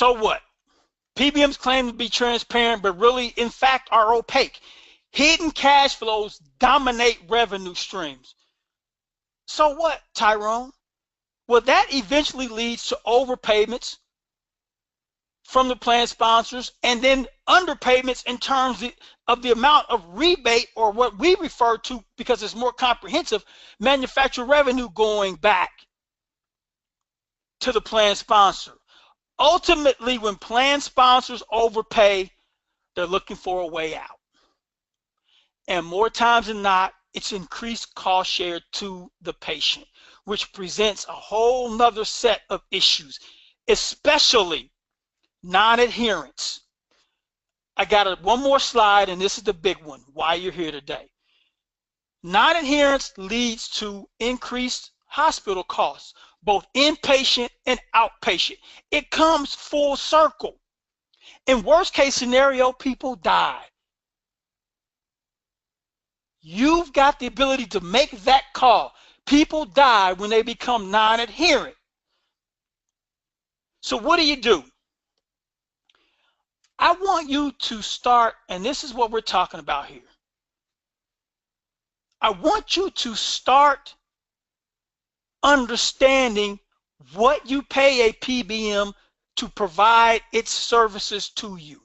So what? PBMs claim to be transparent, but really, in fact, are opaque. Hidden cash flows dominate revenue streams. So what, Tyrone? Well, that eventually leads to overpayments from the plan sponsors and then underpayments in terms of the amount of rebate, or what we refer to, because it's more comprehensive, manufacturer revenue going back to the plan sponsor. Ultimately, when plan sponsors overpay, they're looking for a way out. And more times than not, it's increased cost share to the patient, which presents a whole nother set of issues, especially non-adherence. I got one more slide, and this is the big one, why you're here today. Non-adherence leads to increased hospital costs, both inpatient and outpatient. It comes full circle. In worst case scenario, people die. You've got the ability to make that call. People die when they become non-adherent. So what do? I want you to start, and this is what we're talking about here. I want you to start understanding what you pay a PBM to provide its services to you.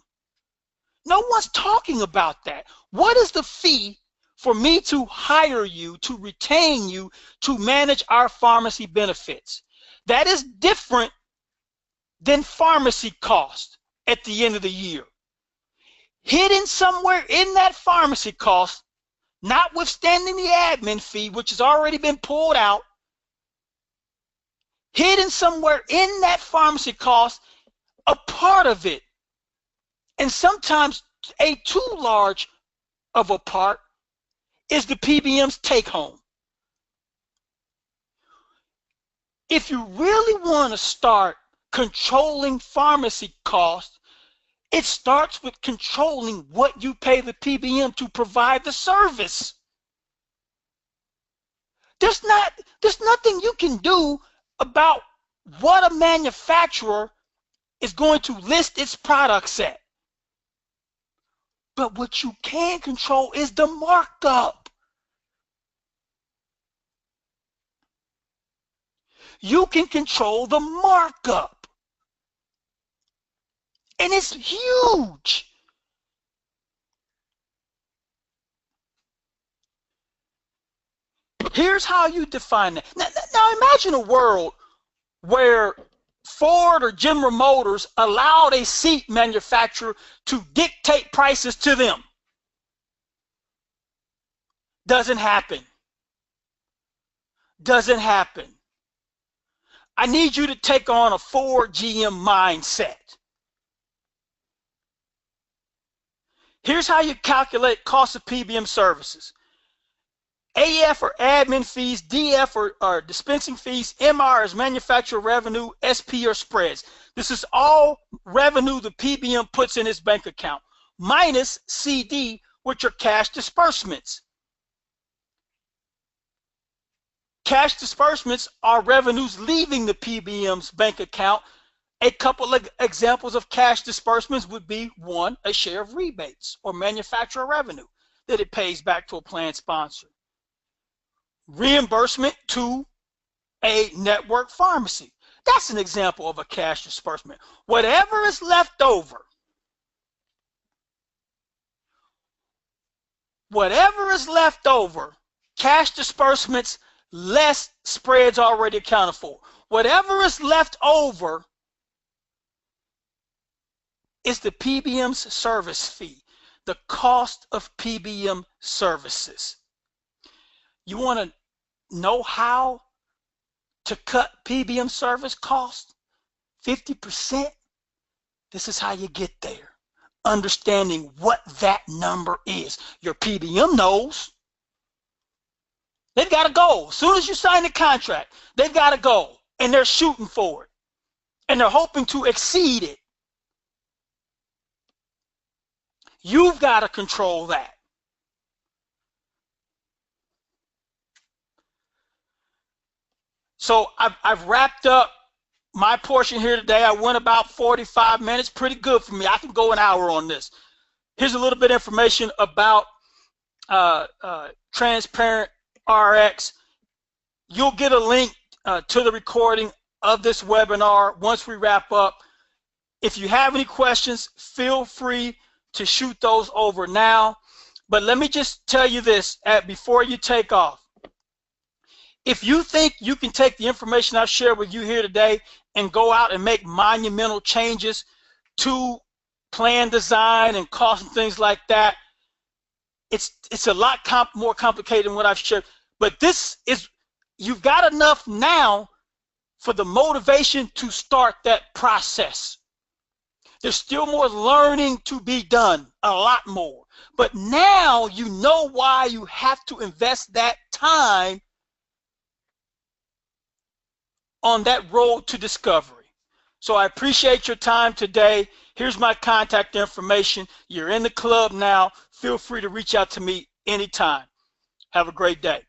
No one's talking about that. What is the fee for me to hire you, to retain you, to manage our pharmacy benefits? That is different than pharmacy cost at the end of the year. Hidden somewhere in that pharmacy cost, notwithstanding the admin fee, which has already been pulled out, hidden somewhere in that pharmacy cost, a part of it, and sometimes a too large of a part, is the PBM's take home. If you really want to start controlling pharmacy costs, it starts with controlling what you pay the PBM to provide the service. There's nothing you can do about what a manufacturer is going to list its products at. But what you can control is the markup. You can control the markup. And it's huge. Here's how you define that. Now imagine a world where Ford or General Motors allowed a seat manufacturer to dictate prices to them. Doesn't happen. Doesn't happen. I need you to take on a Ford GM mindset. Here's how you calculate cost of PBM services. AF or admin fees, DF or dispensing fees, MR is manufacturer revenue, SP or spreads. This is all revenue the PBM puts in its bank account, minus CD, which are cash disbursements. Cash disbursements are revenues leaving the PBM's bank account. A couple of examples of cash disbursements would be: one, a share of rebates or manufacturer revenue that it pays back to a plan sponsor. Reimbursement to a network pharmacy. That's an example of a cash disbursement. Whatever is left over, cash disbursements less spreads already accounted for. Whatever is left over is the PBM's service fee, the cost of PBM services. You want to know how to cut PBM service cost? 50%? This is how you get there. Understanding what that number is. Your PBM knows. They've got a goal. As soon as you sign the contract, they've got a goal, and they're shooting for it, and they're hoping to exceed it. You've got to control that. So I've wrapped up my portion here today, I went about 45 minutes, pretty good for me. I can go an hour on this. Here's a little bit of information about Transparent RX. You'll get a link to the recording of this webinar once we wrap up. If you have any questions, feel free to shoot those over now. But let me just tell you this before you take off. If you think you can take the information I've shared with you here today and go out and make monumental changes to plan design and cost and things like that, it's a lot more complicated than what I've shared. But this is, you've got enough now for the motivation to start that process. There's still more learning to be done, a lot more. But now you know why you have to invest that time on that road to discovery. So I appreciate your time today. Here's my contact information. You're in the club now. Feel free to reach out to me anytime. Have a great day.